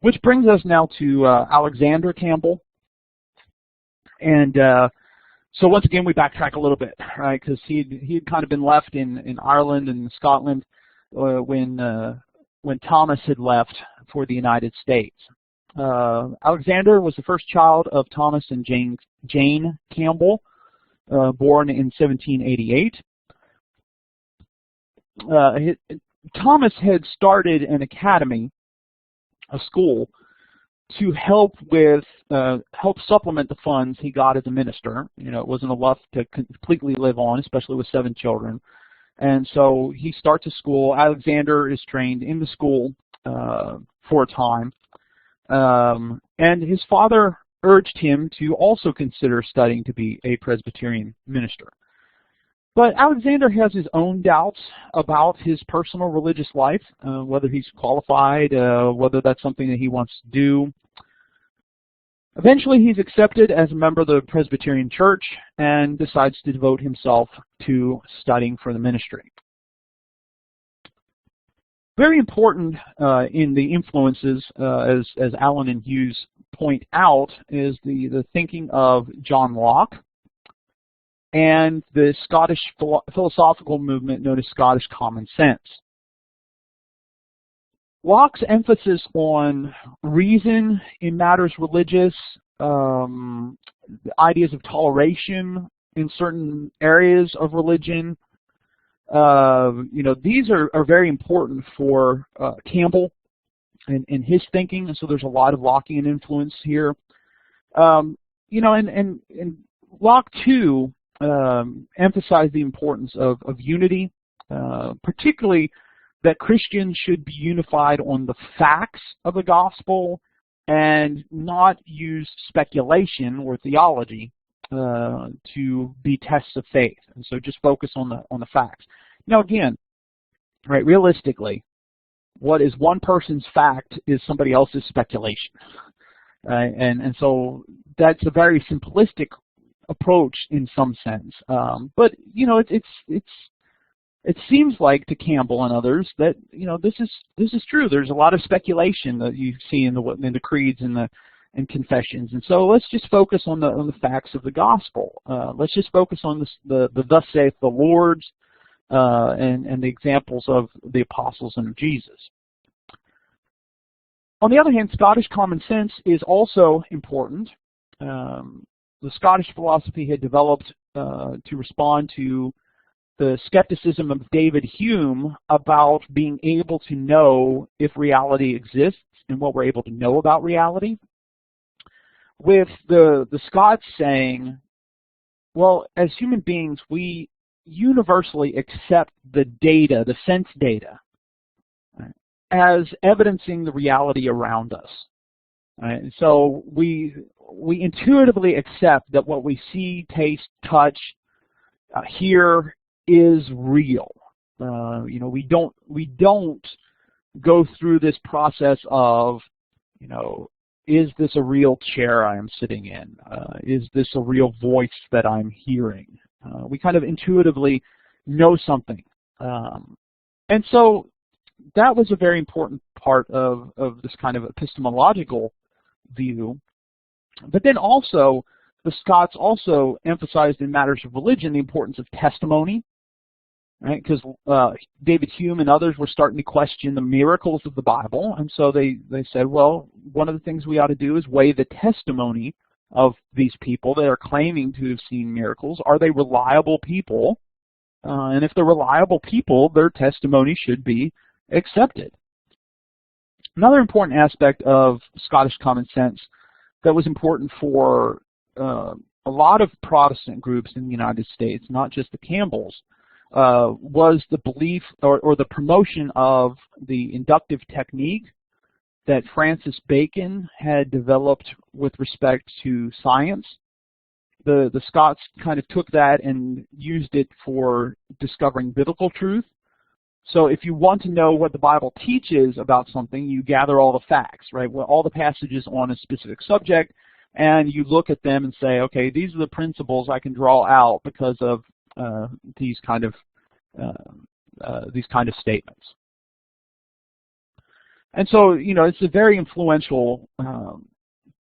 Which brings us now to Alexander Campbell. And so once again, we backtrack a little bit, right? Because he had kind of been left in Ireland and Scotland when Thomas had left for the United States. Alexander was the first child of Thomas and Jane Campbell, born in 1788. Thomas had started an academy, a school, to help supplement the funds he got as a minister. You know, it wasn't enough to completely live on, especially with 7 children. And so he starts a school. Alexander is trained in the school for a time. And his father urged him to also consider studying to be a Presbyterian minister. But Alexander has his own doubts about his personal religious life, whether he's qualified, whether that's something that he wants to do. Eventually, he's accepted as a member of the Presbyterian Church and decides to devote himself to studying for the ministry. Very important in the influences, as Allen and Hughes point out, is the thinking of John Locke and the Scottish philosophical movement known as Scottish common sense. Locke's emphasis on reason in matters religious, the ideas of toleration in certain areas of religion, these are very important for Campbell and his thinking, and so there's a lot of Lockean influence here. And Locke too emphasized the importance of unity, particularly that Christians should be unified on the facts of the gospel and not use speculation or theology to be tests of faith. And so just focus on the facts. Now again, right, realistically, what is one person's fact is somebody else's speculation. And so that's a very simplistic approach in some sense. But it seems like to Campbell and others that this is true. There's a lot of speculation that you see in the creeds and confessions, and so let's just focus on the facts of the gospel. Let's just focus on the thus saith the Lord and the examples of the apostles and of Jesus. On the other hand, Scottish common sense is also important. The Scottish philosophy had developed to respond to the skepticism of David Hume about being able to know if reality exists and what we're able to know about reality, with the Scots saying, well, as human beings, we universally accept the data, the sense data, as evidencing the reality around us. And so we intuitively accept that what we see, taste, touch, hear is real. We don't go through this process of, is this a real chair I am sitting in? Is this a real voice that I'm hearing? We kind of intuitively know something. And so that was a very important part of this kind of epistemological view. But then also, the Scots also emphasized in matters of religion the importance of testimony, right? Because David Hume and others were starting to question the miracles of the Bible, and so they said, well, one of the things we ought to do is weigh the testimony of these people that are claiming to have seen miracles. Are they reliable people? And if they're reliable people, their testimony should be accepted. Another important aspect of Scottish common sense that was important for a lot of Protestant groups in the United States, not just the Campbells, was the belief or the promotion of the inductive technique that Francis Bacon had developed with respect to science. The Scots kind of took that and used it for discovering biblical truth. So if you want to know what the Bible teaches about something, you gather all the facts, right? Well, all the passages on a specific subject, and you look at them and say, okay, these are the principles I can draw out because of these kind of statements. And so, it's a very influential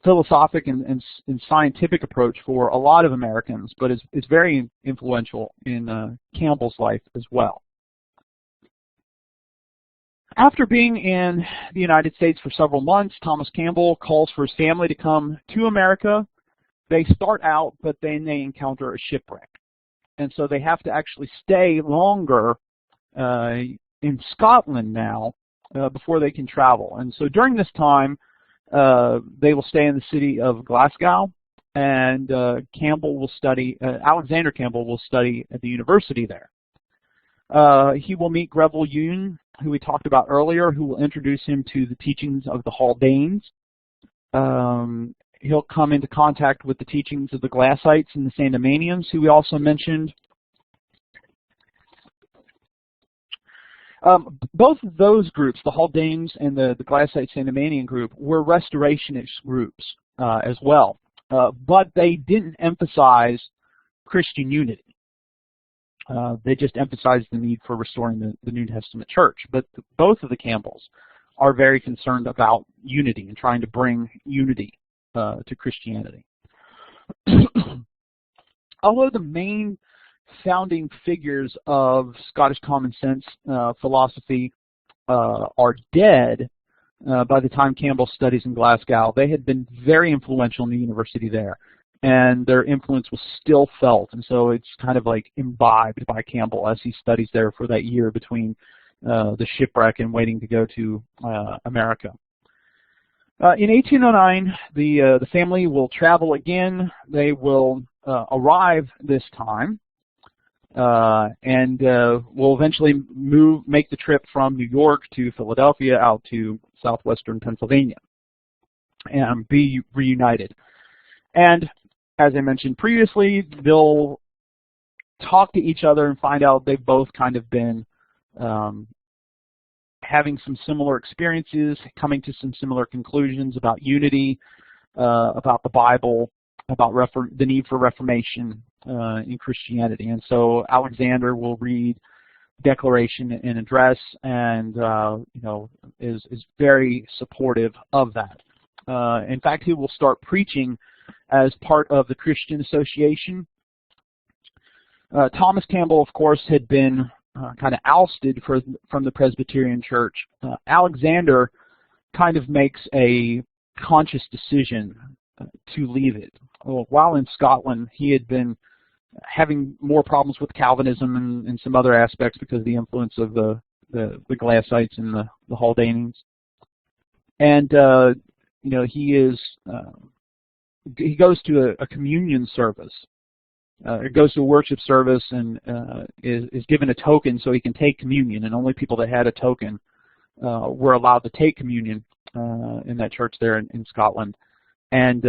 philosophic and scientific approach for a lot of Americans, but it's very influential in Campbell's life as well. After being in the United States for several months, Thomas Campbell calls for his family to come to America. They start out, but then they encounter a shipwreck. And so they have to actually stay longer in Scotland now before they can travel. And so during this time, they will stay in the city of Glasgow, and Alexander Campbell will study at the university there. He will meet Greville Yoon, who we talked about earlier, who will introduce him to the teachings of the Haldanes. He'll come into contact with the teachings of the Glassites and the Sandemanians, who we also mentioned. Both of those groups, the Haldanes and the Glassite Sandemanian group, were restorationist groups as well, but they didn't emphasize Christian unity. They just emphasized the need for restoring the New Testament church. But both of the Campbells are very concerned about unity and trying to bring unity to Christianity. Although the main founding figures of Scottish common sense philosophy are dead by the time Campbell studies in Glasgow, they had been very influential in the university there, and their influence was still felt, and so it's kind of like imbibed by Campbell as he studies there for that year between the shipwreck and waiting to go to America. In 1809, the family will travel again. They will arrive this time, and will eventually make the trip from New York to Philadelphia out to southwestern Pennsylvania and be reunited. And as I mentioned previously, they'll talk to each other and find out they've both kind of been having some similar experiences, coming to some similar conclusions about unity, about the Bible, about the need for reformation in Christianity. And so Alexander will read Declaration and Address, and is very supportive of that. In fact, he will start preaching as part of the Christian Association. Thomas Campbell, of course, had been kind of ousted from the Presbyterian Church. Alexander kind of makes a conscious decision to leave it. While in Scotland, he had been having more problems with Calvinism and some other aspects because of the influence of the Glassites and the Haldanes. And he goes to a communion service. It goes to a worship service and is given a token so he can take communion, and only people that had a token were allowed to take communion in that church there in Scotland. And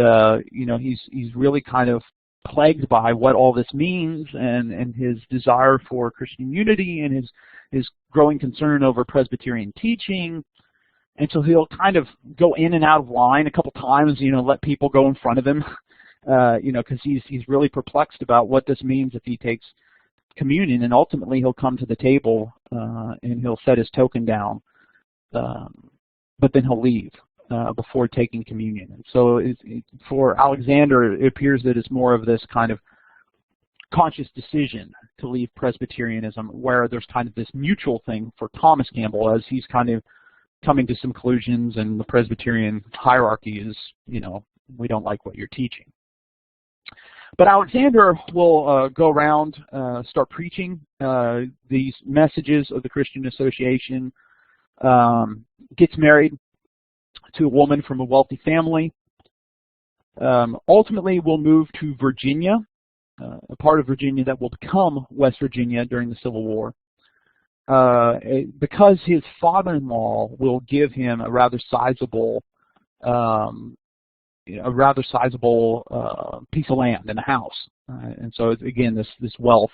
he's really kind of plagued by what all this means, and his desire for Christian unity, and his growing concern over Presbyterian teaching. And so he'll kind of go in and out of line a couple times, let people go in front of him, because he's really perplexed about what this means if he takes communion. And ultimately he'll come to the table and he'll set his token down, but then he'll leave before taking communion. And so for Alexander, it appears that it's more of this kind of conscious decision to leave Presbyterianism, where there's kind of this mutual thing for Thomas Campbell as he's kind of coming to some conclusions, and the Presbyterian hierarchy is, we don't like what you're teaching. But Alexander will go around, start preaching these messages of the Christian Association, gets married to a woman from a wealthy family, ultimately will move to Virginia, a part of Virginia that will become West Virginia during the Civil War, because his father-in-law will give him a rather sizable piece of land and a house, and so again this wealth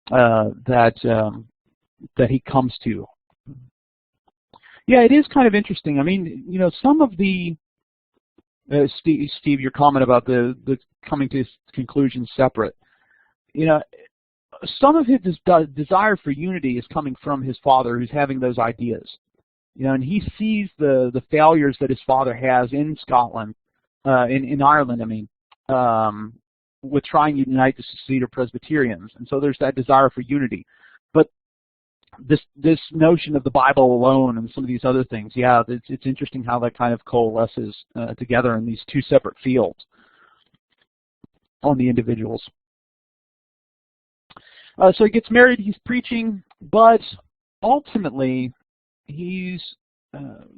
that he comes to. Yeah, it is kind of interesting. I mean, some of the Steve, your comment about the coming to conclusions separate. Some of his desire for unity is coming from his father, who's having those ideas. and he sees the failures that his father has in Scotland, in Ireland, I mean, with trying to unite the Cedar Presbyterians, and so there's that desire for unity. But this notion of the Bible alone and some of these other things, yeah, it's interesting how that kind of coalesces together in these two separate fields on the individuals. So he gets married, he's preaching, but ultimately he's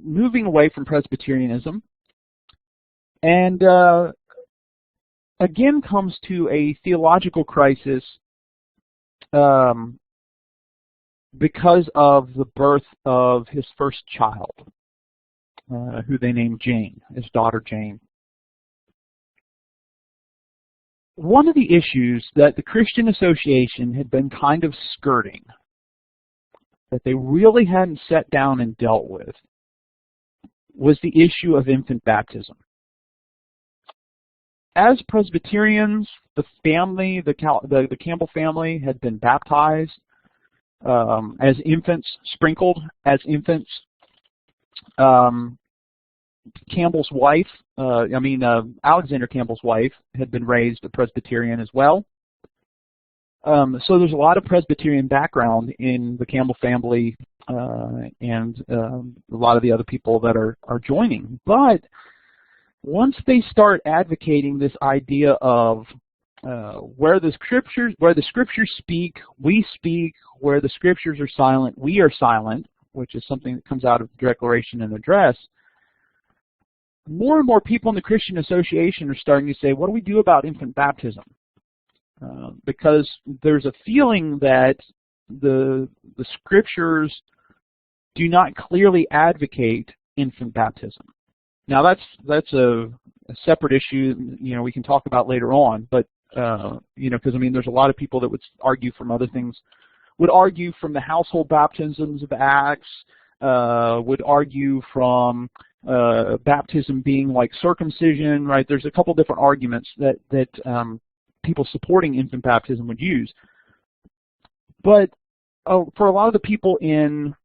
moving away from Presbyterianism, and again comes to a theological crisis because of the birth of his first child, who they named Jane, his daughter Jane. One of the issues that the Christian Association had been kind of skirting, that they really hadn't sat down and dealt with, was the issue of infant baptism. As Presbyterians, the family, the Campbell family, had been baptized as infants, sprinkled as infants. Campbell's wife, Alexander Campbell's wife, had been raised a Presbyterian as well. So there's a lot of Presbyterian background in the Campbell family and a lot of the other people that are joining. But once they start advocating this idea of where the scriptures speak, we speak. Where the scriptures are silent, we are silent, which is something that comes out of the Declaration and Address, more and more people in the Christian Association are starting to say, what do we do about infant baptism? Because there's a feeling that the scriptures do not clearly advocate infant baptism. Now that's a separate issue, we can talk about later on, but because there's a lot of people that would argue from other things, would argue from the household baptisms of Acts, would argue from baptism being like circumcision, right? There's a couple different arguments that people supporting infant baptism would use. But for a lot of the people in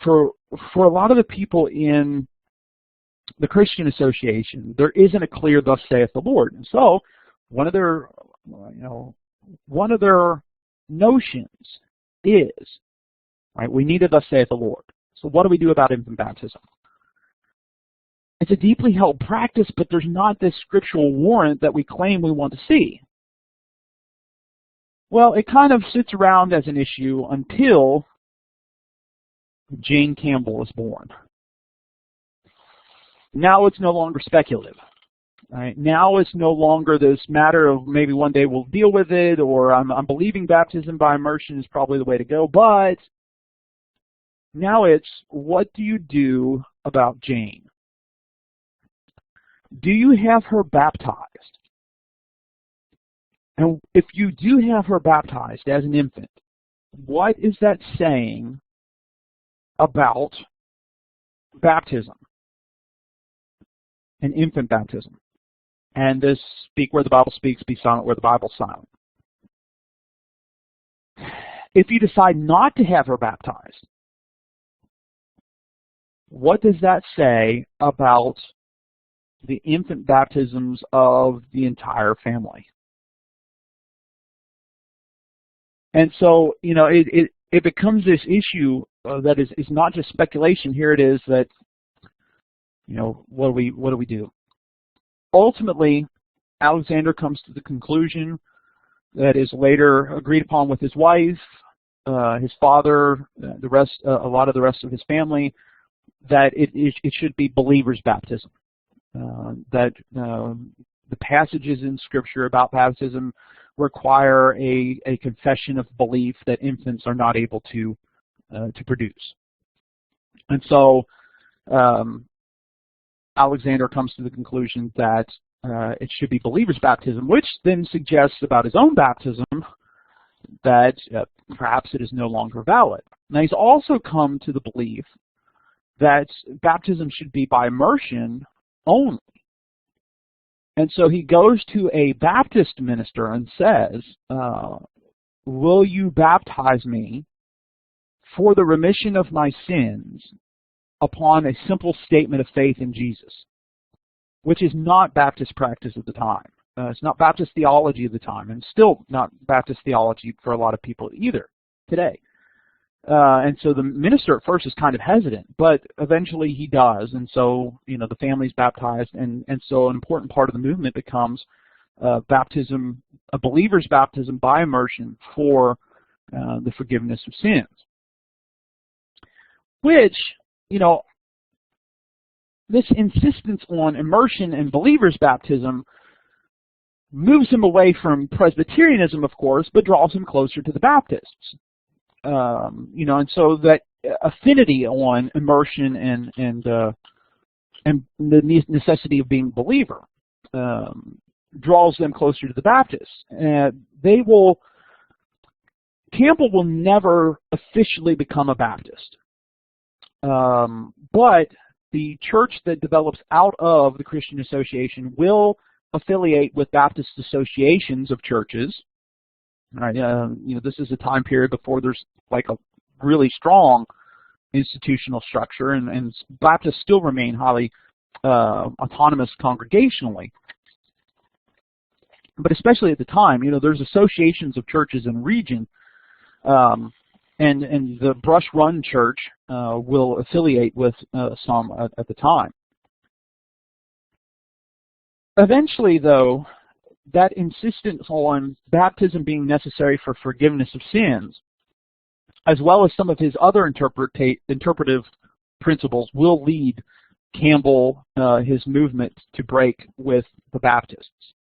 for a lot of the people in the Christian Association, there isn't a clear "Thus saith the Lord," and so one of their notions is, right, we need a "Thus saith the Lord." So what do we do about infant baptism? It's a deeply held practice, but there's not this scriptural warrant that we claim we want to see. Well, it kind of sits around as an issue until Jane Campbell is born. Now it's no longer speculative. Right? Now it's no longer this matter of maybe one day we'll deal with it, or I'm believing baptism by immersion is probably the way to go, but now it's, what do you do about Jane? Do you have her baptized? And if you do have her baptized as an infant, what is that saying about baptism and infant baptism? And this speak where the Bible speaks, be silent where the Bible's silent. If you decide not to have her baptized, what does that say about the infant baptisms of the entire family? And so, it becomes this issue that is not just speculation. Here it is that, what do we do? Ultimately, Alexander comes to the conclusion that is later agreed upon with his wife, his father, a lot of the rest of his family, that it should be believers' baptism. That the passages in Scripture about baptism require a confession of belief that infants are not able to produce. And so Alexander comes to the conclusion that it should be believers' baptism, which then suggests about his own baptism that perhaps it is no longer valid. Now he's also come to the belief that baptism should be by immersion only. And so he goes to a Baptist minister and says, will you baptize me for the remission of my sins upon a simple statement of faith in Jesus, which is not Baptist practice at the time. It's not Baptist theology at the time, and still not Baptist theology for a lot of people either today. And so the minister at first is kind of hesitant, but eventually he does, and so the family's baptized, and so an important part of the movement becomes baptism, a believer's baptism by immersion for the forgiveness of sins. Which, this insistence on immersion and believer's baptism moves him away from Presbyterianism, of course, but draws him closer to the Baptists. And so that affinity on immersion and the necessity of being a believer draws them closer to the Baptists. Campbell will never officially become a Baptist, but the church that develops out of the Christian Association will affiliate with Baptist associations of churches. Right, this is a time period before there's like a really strong institutional structure, and Baptists still remain highly autonomous congregationally. But especially at the time, there's associations of churches in the region, and the Brush Run Church will affiliate with some at the time. Eventually, though, that insistence on baptism being necessary for forgiveness of sins, as well as some of his other interpretive principles, will lead Campbell, his movement, to break with the Baptists.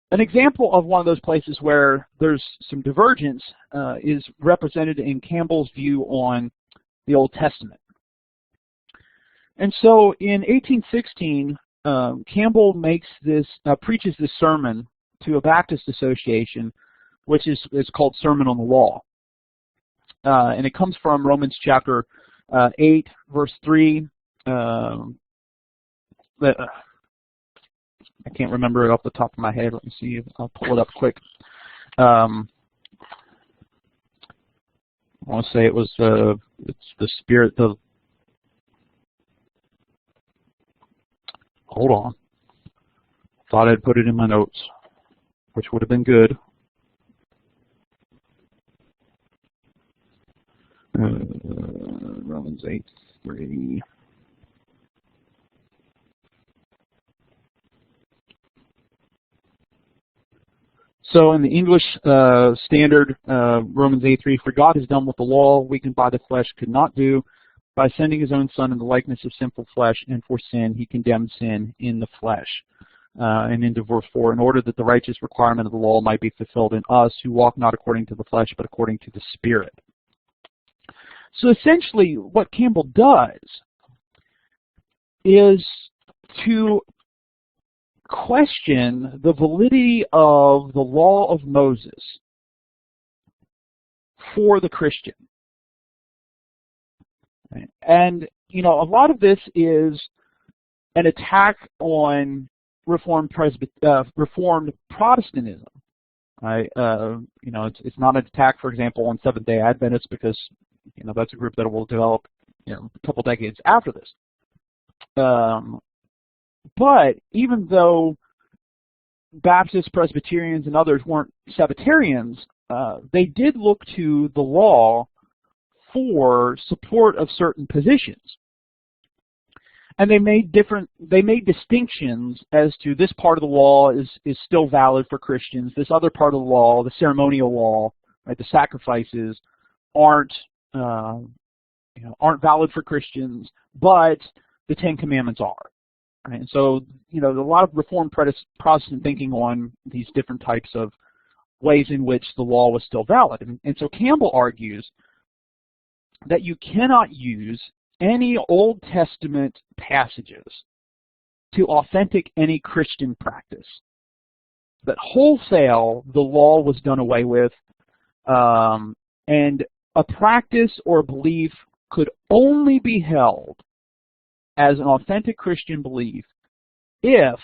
An example of one of those places where there's some divergence is represented in Campbell's view on the Old Testament. And so in 1816, Campbell preaches this sermon to a Baptist association, which is called Sermon on the Law. And it comes from Romans chapter 8, verse 3. I can't remember it off the top of my head. Let me see. I'll pull it up quick. I want to say it was it's the Spirit of. Hold on. Thought I'd put it in my notes, which would have been good. Romans 8:3. So in the English Standard, Romans 8:3, for God has done what the law, weakened by the flesh, could not do. By sending his own Son in the likeness of sinful flesh, and for sin, he condemned sin in the flesh. And into verse 4, in order that the righteous requirement of the law might be fulfilled in us, who walk not according to the flesh, but according to the Spirit. So essentially, what Campbell does is to question the validity of the law of Moses for the Christian. And, a lot of this is an attack on Reformed Protestantism. Right? It's not an attack, for example, on Seventh-day Adventists, because, that's a group that will develop, a couple decades after this. But even though Baptists, Presbyterians, and others weren't Sabbatarians, they did look to the law for support of certain positions. And they made distinctions as to this part of the law is still valid for Christians. This other part of the law, the ceremonial law, right, the sacrifices, aren't valid for Christians, but the Ten Commandments are. Right? And so, a lot of Reformed Protestant thinking on these different types of ways in which the law was still valid. And so Campbell argues that you cannot use any Old Testament passages to authentic any Christian practice. That wholesale the law was done away with, and a practice or a belief could only be held as an authentic Christian belief if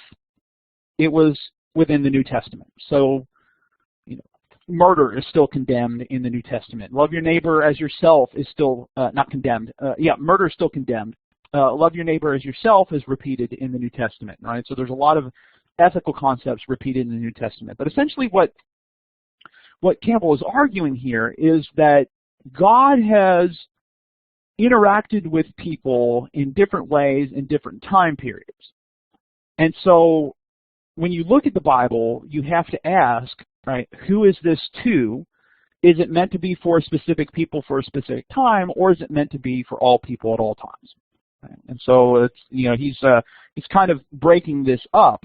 it was within the New Testament. So, murder is still condemned in the New Testament. Love your neighbor as yourself is still not condemned. Murder is still condemned. Love your neighbor as yourself is repeated in the New Testament, right? So there's a lot of ethical concepts repeated in the New Testament. But essentially what Campbell is arguing here is that God has interacted with people in different ways in different time periods. And so when you look at the Bible, you have to ask, right, who is this to? Is it meant to be for specific people for a specific time, or is it meant to be for all people at all times? Right? And so it's, he's kind of breaking this up.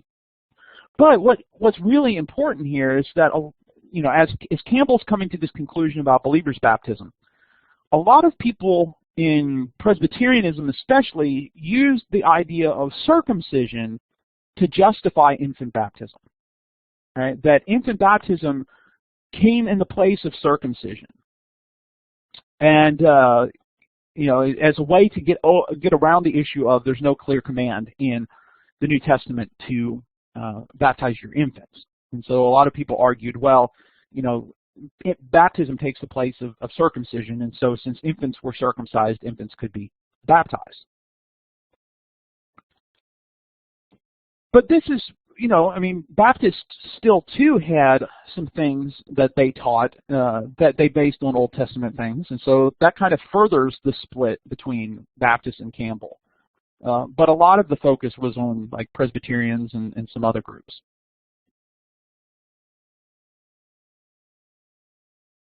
But what's really important here is that, as Campbell's coming to this conclusion about believers' baptism, a lot of people in Presbyterianism especially use the idea of circumcision to justify infant baptism. Right? That infant baptism came in the place of circumcision. And as a way to get around the issue of there's no clear command in the New Testament to baptize your infants. And so a lot of people argued, well, baptism takes the place of circumcision, and so since infants were circumcised, infants could be baptized. But this is, Baptists still too had some things that they taught that they based on Old Testament things, and so that kind of furthers the split between Baptist and Campbell. But a lot of the focus was on like Presbyterians and some other groups.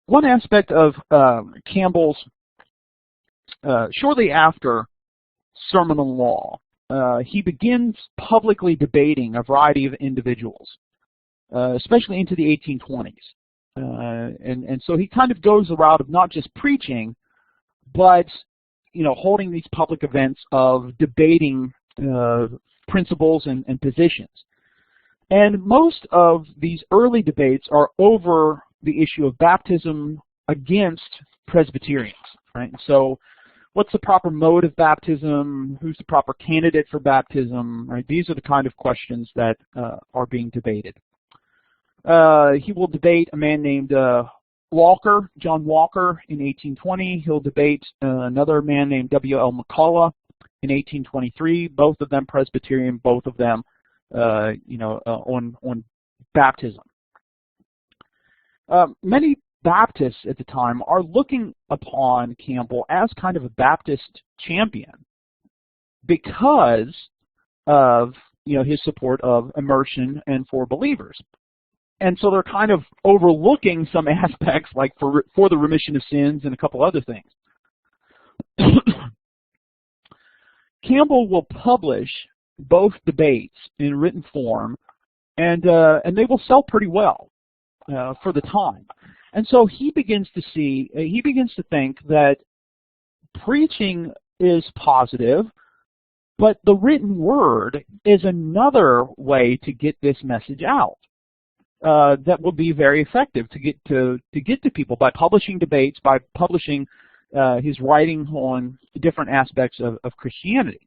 One aspect of Campbell's, shortly after Sermon on the Law, he begins publicly debating a variety of individuals, especially into the 1820s. And so he kind of goes the route of not just preaching, but holding these public events of debating principles and positions. And most of these early debates are over the issue of baptism against Presbyterians, right? So what's the proper mode of baptism? Who's the proper candidate for baptism? Right? These are the kind of questions that are being debated. He will debate a man named John Walker in 1820. He'll debate another man named W.L. McCullough in 1823. Both of them Presbyterian. Both of them, on baptism. Many Baptists at the time are looking upon Campbell as kind of a Baptist champion because of his support of immersion and for believers. And so they're kind of overlooking some aspects like for the remission of sins and a couple other things. Campbell will publish both debates in written form, and they will sell pretty well for the time. And so he begins to think that preaching is positive, but the written word is another way to get this message out that will be very effective to get to people by publishing debates, by publishing his writing on different aspects of Christianity.